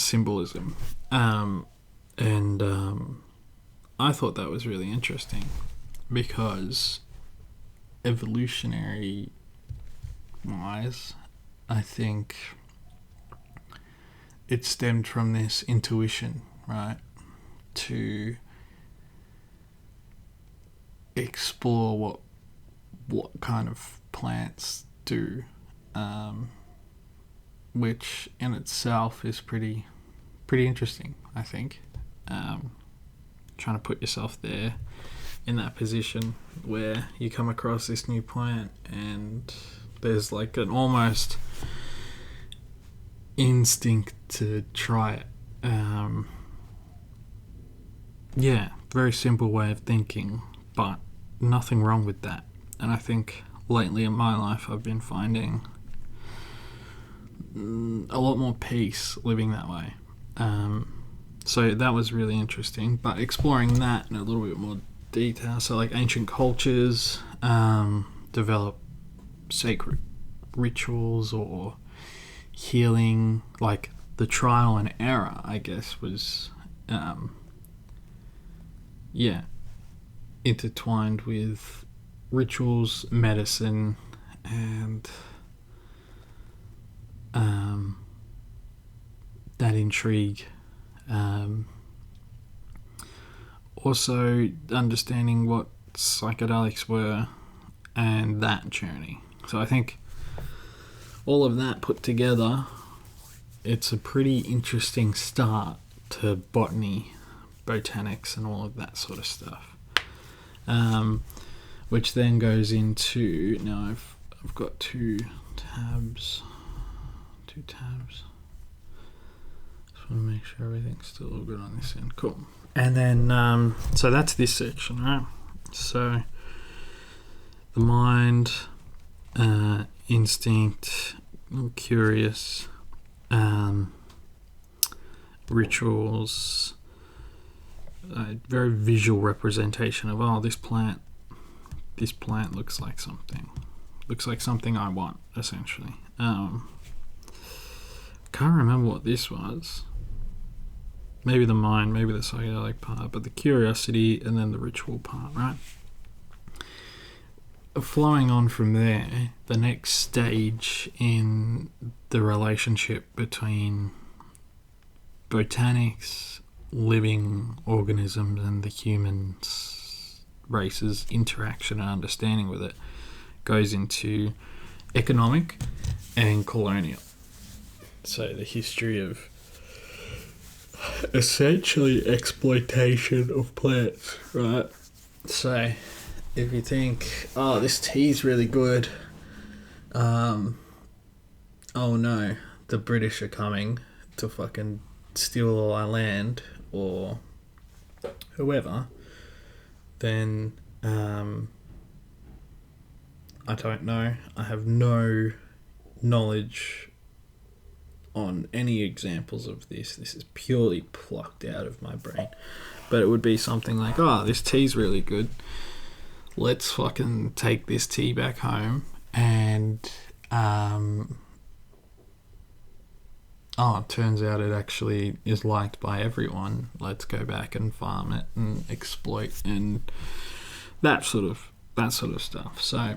symbolism. And I thought that was really interesting because evolutionary wise, I think it stemmed from this intuition, right? To explore what kind of plants do, which in itself is pretty interesting, I think. Trying to put yourself there in that position where you come across this new plant and there's like an almost instinct to try it. Very simple way of thinking, but nothing wrong with that. And I think lately in my life I've been finding a lot more peace living that way. So that was really interesting, but exploring that in a little bit more detail. So like ancient cultures develop sacred rituals or healing, like the trial and error, I guess, was intertwined with rituals, medicine, and that intrigue. Also understanding what psychedelics were and that journey. So I think all of that put together, it's a pretty interesting start to botany, botanics, and all of that sort of stuff. Which then goes into, now I've got two tabs. Just want to make sure everything's still all good on this end. Cool. And then, so that's this section, right? So the mind, instinct, curious, rituals, very visual representation of, this plant looks like something I want, essentially. Can't remember what this was. Maybe the mind, maybe the psychedelic part, but the curiosity and then the ritual part, right? Flowing on from there, the next stage in the relationship between botanics, living organisms, and the human race's interaction and understanding with it goes into economic and colonial. So the history of essentially exploitation of plants, right? So if you think, this tea's really good, oh no, the British are coming to fucking steal all our land, or whoever, then I don't know. I have no knowledge on any examples of this. This is purely plucked out of my brain. But it would be something like, this tea's really good. Let's fucking take this tea back home and it turns out it actually is liked by everyone. Let's go back and farm it and exploit and that sort of stuff. So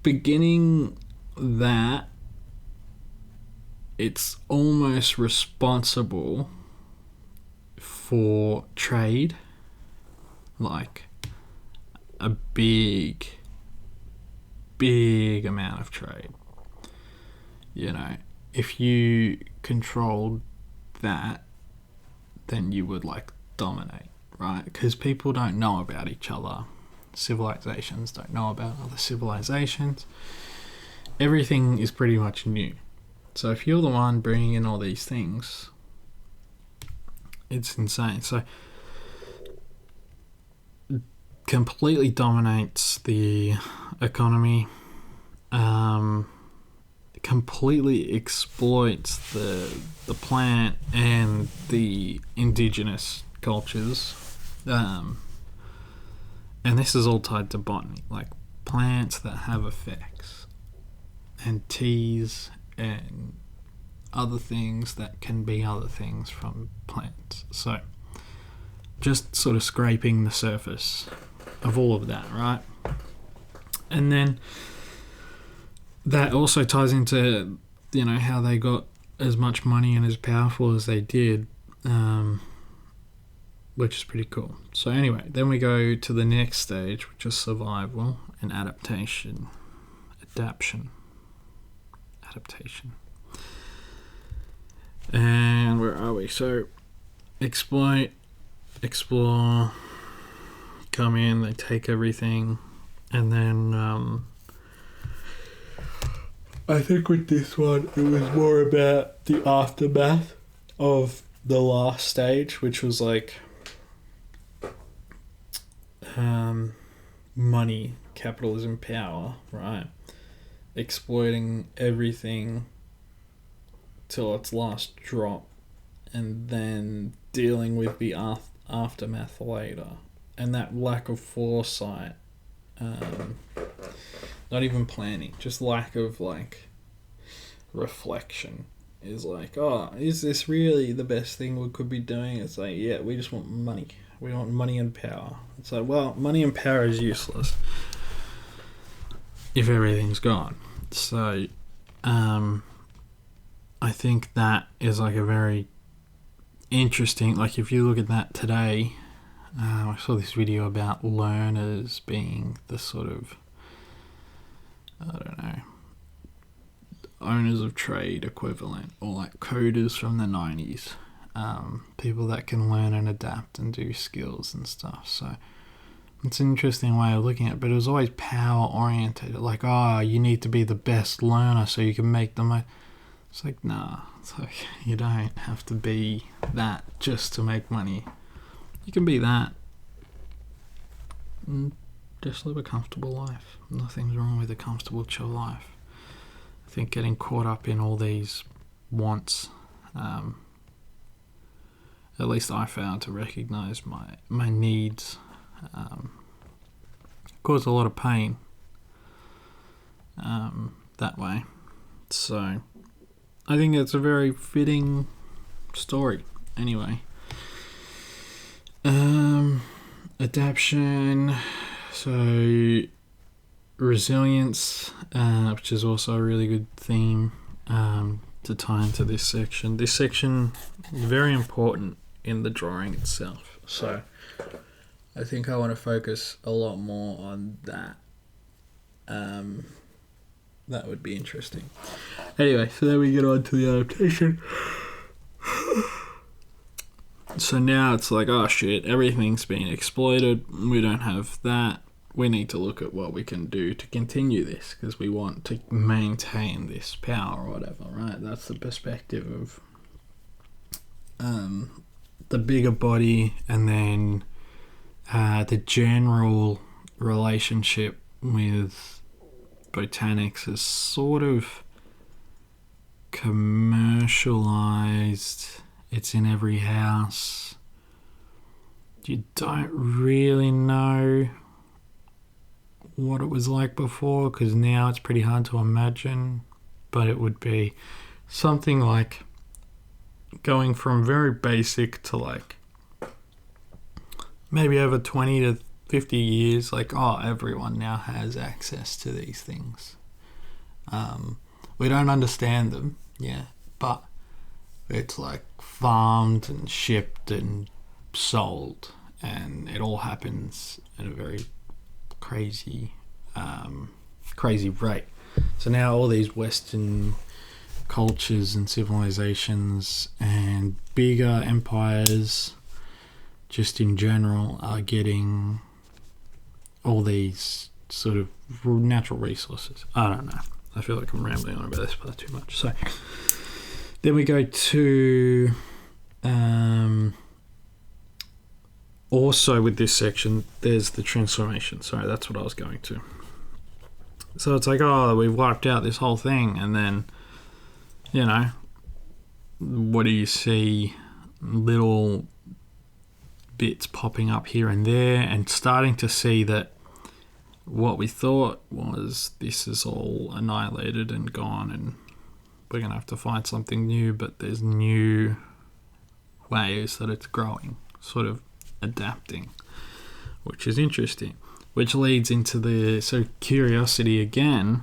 beginning that, it's almost responsible for trade, like a big amount of trade. You know, if you controlled that, then you would like dominate, right? Because people don't know about each other. Civilizations don't know about other civilizations. Everything is pretty much new. So if you're the one bringing in all these things, it's insane. So completely dominates the economy, completely exploits the plant and the indigenous cultures, and this is all tied to botany, like plants that have effects and teas and other things that can be other things from plants. So just sort of scraping the surface of all of that, right? And then that also ties into, how they got as much money and as powerful as they did, which is pretty cool. So anyway, then we go to the next stage, which is survival and adaptation. Adaptation. And where are we? So exploit, explore, come in, they take everything, and then I think with this one it was more about the aftermath of the last stage, which was like money, capitalism, power, right? Exploiting everything till its last drop, and then dealing with the aftermath later. And that lack of foresight, not even planning, just lack of reflection is is this really the best thing we could be doing? It's yeah, we just want money. We want money and power. It's well, money and power is useless if everything's gone. So I think that is a very interesting, if you look at that today, I saw this video about learners being the sort of, owners of trade equivalent, or coders from the 90s, people that can learn and adapt and do skills and stuff. So it's an interesting way of looking at it, but it was always power oriented, you need to be the best learner so you can make the most. It's nah, it's you don't have to be that just to make money. You can be that and just live a comfortable life. Nothing's wrong with a comfortable, chill life. I think getting caught up in all these wants, at least I found to recognise my needs, cause a lot of pain that way. So I think it's a very fitting story. Anyway, adaptation, so resilience, which is also a really good theme to tie into this section. This section is very important in the drawing itself, so I think I want to focus a lot more on that. That would be interesting. Anyway, so then we get on to the adaptation. So now it's oh shit, everything's been exploited. We don't have that. We need to look at what we can do to continue this, because we want to maintain this power or whatever, right? That's the perspective of the bigger body, and then the general relationship with Botanics is sort of commercialized. It's in every house. You don't really know what it was like before, because now it's pretty hard to imagine, but it would be something like going from very basic to maybe over 20 to 50 years, everyone now has access to these things. We don't understand them, yeah, but it's farmed and shipped and sold, and it all happens at a very crazy rate. So now all these Western cultures and civilizations and bigger empires just in general are getting all these sort of natural resources. I don't know. I feel like I'm rambling on about this part too much. So then we go to also with this section, there's the transformation. Sorry, that's what I was going to. So it's we've wiped out this whole thing, and then, what do you see? Little bits popping up here and there, and starting to see that what we thought was this is all annihilated and gone and we're going to have to find something new, but there's new ways that it's growing, sort of adapting, which is interesting, which leads into the curiosity again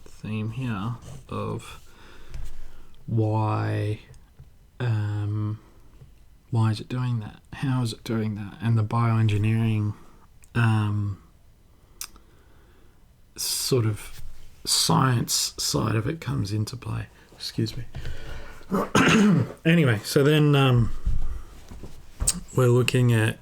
theme here of why is it doing that? How is it doing that? And the bioengineering sort of science side of it comes into play. Excuse me. Anyway, so then we're looking at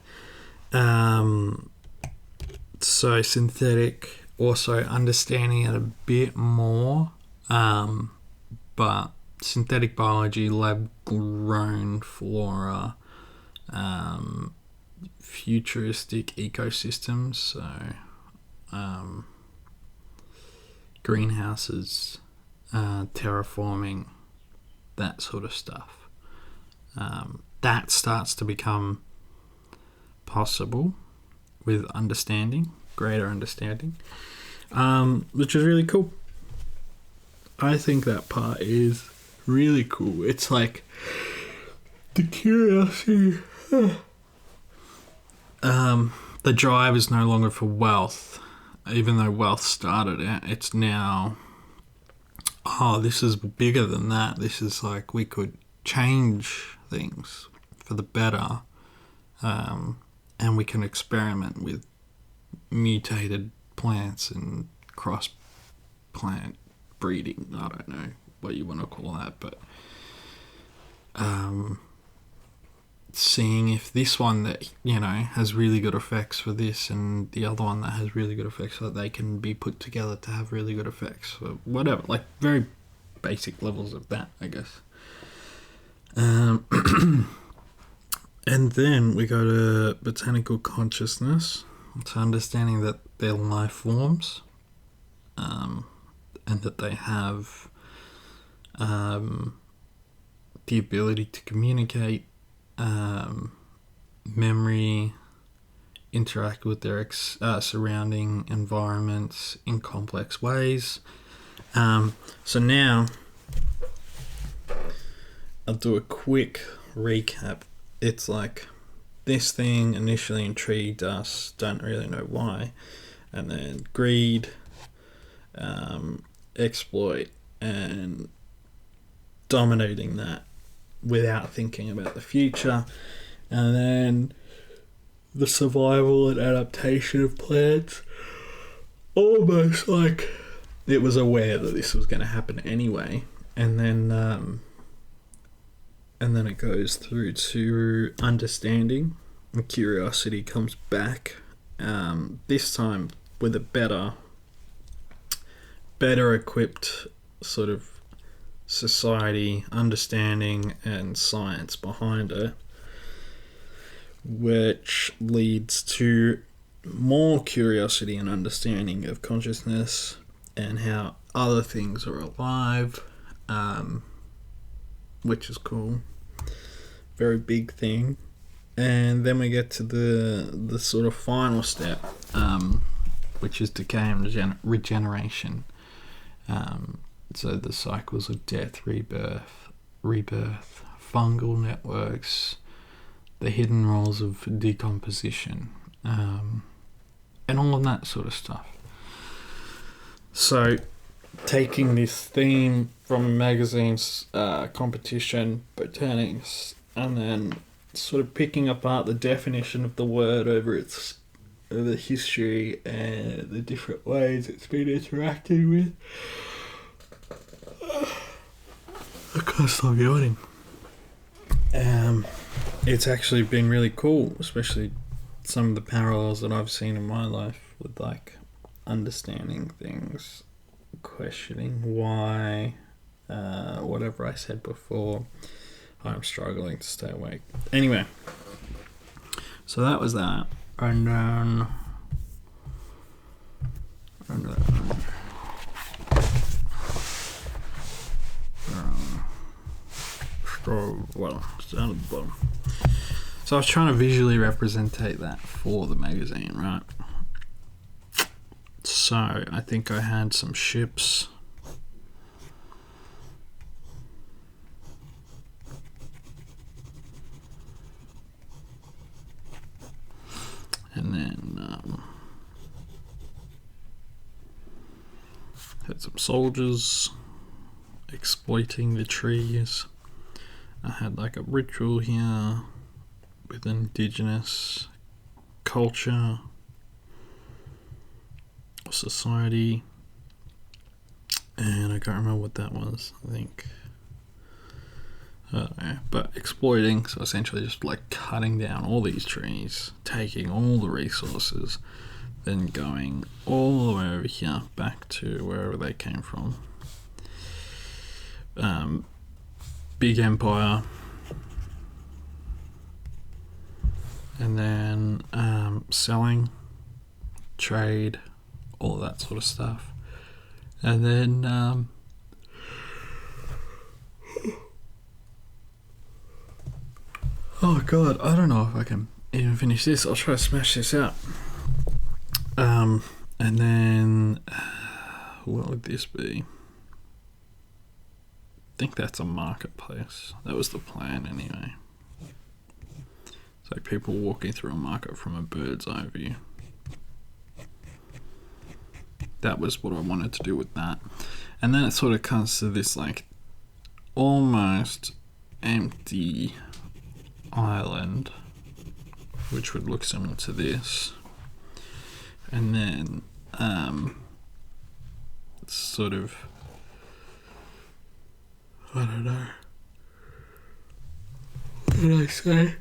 synthetic, also understanding it a bit more, but synthetic biology, lab grown flora, futuristic ecosystems, so greenhouses, terraforming, that sort of stuff. That starts to become possible with greater understanding, which is really cool. I think that part is really cool. It's like the curiosity. The drive is no longer for wealth, even though wealth started it. It's now, this is bigger than that. This is like we could change things for the better, and we can experiment with mutated plants and cross plant breeding. I don't know what you want to call that, but seeing if this one that has really good effects for this, and the other one that has really good effects, so that they can be put together to have really good effects for whatever, like very basic levels of that, I guess. And then we go to botanical consciousness. It's understanding that they're life forms, and that they have the ability to communicate, memory, interact with their surrounding environments in complex ways. So now I'll do a quick recap. It's like this thing initially intrigued us, don't really know why, and then greed, exploit, and dominating that without thinking about the future, and then the survival and adaptation of plants, almost like it was aware that this was going to happen anyway, and then it goes through to understanding, and curiosity comes back, this time with a better equipped sort of society, understanding and science behind it, which leads to more curiosity and understanding of consciousness and how other things are alive, which is cool. Very big thing. And then we get to the sort of final step, which is decay and regeneration. So the cycles of death, rebirth, fungal networks, the hidden roles of decomposition, and all of that sort of stuff. So taking this theme from a magazine's competition, Botanics, and then sort of picking apart the definition of the word over the history and the different ways it's been interacted with. I can't stop yawning. It's actually been really cool, especially some of the parallels that I've seen in my life with like understanding things, questioning why, whatever I said before, I'm struggling to stay awake. Anyway, so that was that. And then it's down at the bottom. So I was trying to visually representate that for the magazine, right? So I think I had some ships some soldiers exploiting the trees. I had like a ritual here with indigenous culture, society, and I can't remember what that was. I think but exploiting, so essentially just like cutting down all these trees, taking all the resources, then going all the way over here back to wherever they came from. Big empire, and then selling, trade, all of that sort of stuff, and then oh god, I don't know if I can even finish this. I'll try to smash this out. And then what would this be? I think that's a marketplace. That was the plan anyway. It's like people walking through a market from a bird's eye view. That was what I wanted to do with that. And then it sort of comes to this like almost empty island, which would look similar to this. And then sort of, I don't know, what did I say?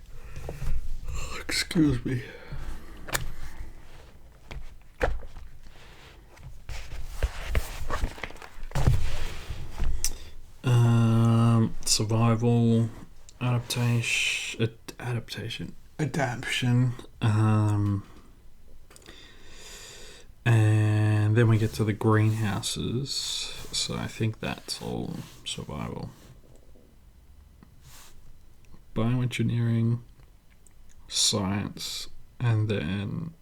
Oh, excuse me. Survival, adaptation, and then we get to the greenhouses, so I think that's all survival. Bioengineering, science, and then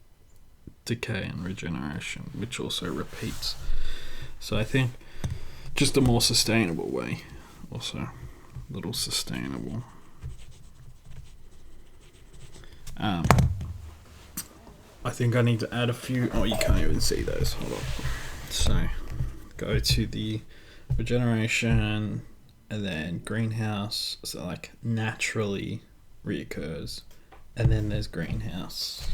decay and regeneration, which also repeats. So I think just a more sustainable way, also a little sustainable. I think I need to add a few. Oh, you can't even see those. Hold on. So go to the regeneration and then greenhouse. So like naturally reoccurs, and then there's greenhouse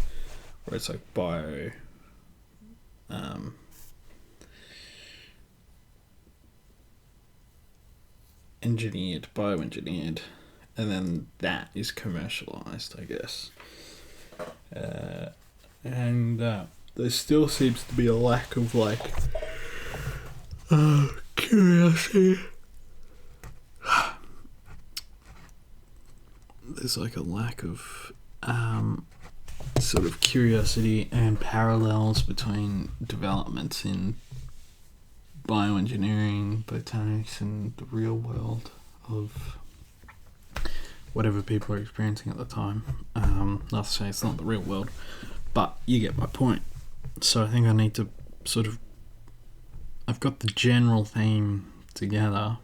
where it's like bioengineered, and then that is commercialized, I guess. And there still seems to be a lack of like curiosity. There's like a lack of sort of curiosity and parallels between developments in bioengineering, botanics, and the real world of whatever people are experiencing at the time. Not to say it's not the real world, but you get my point. So I think I need to sort of, I've got the general theme together,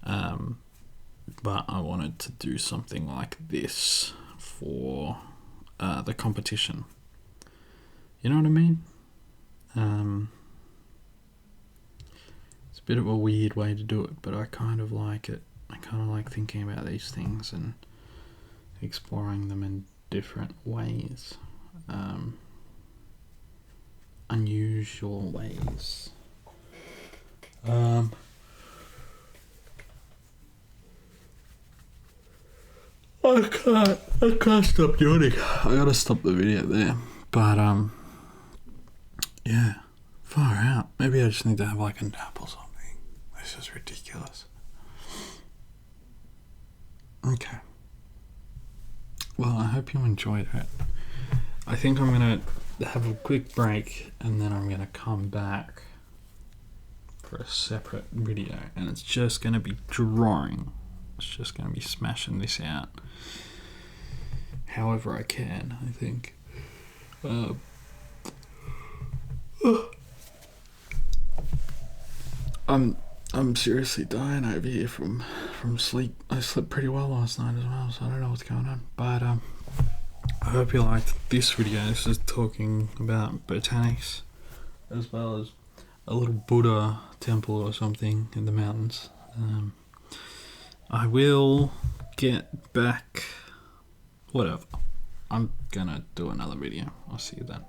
but I wanted to do something like this for the competition. You know what I mean? It's a bit of a weird way to do it, but I kind of like it. I kind of like thinking about these things and exploring them in different ways, unusual ways. I can't stop yawning. I gotta stop the video there. But yeah, far out. Maybe I just need to have like a nap or something. This is ridiculous. Okay. Well, I hope you enjoyed it. I think I'm gonna have a quick break and then I'm gonna come back for a separate video, and it's just gonna be drawing. It's just gonna be smashing this out however I can, I think. I'm seriously dying over here from sleep. I slept pretty well last night as well, so I don't know what's going on. But I hope you liked this video. This is talking about botanics as well as a little Buddha temple or something in the mountains. I will get back. Whatever. I'm gonna do another video. I'll see you then.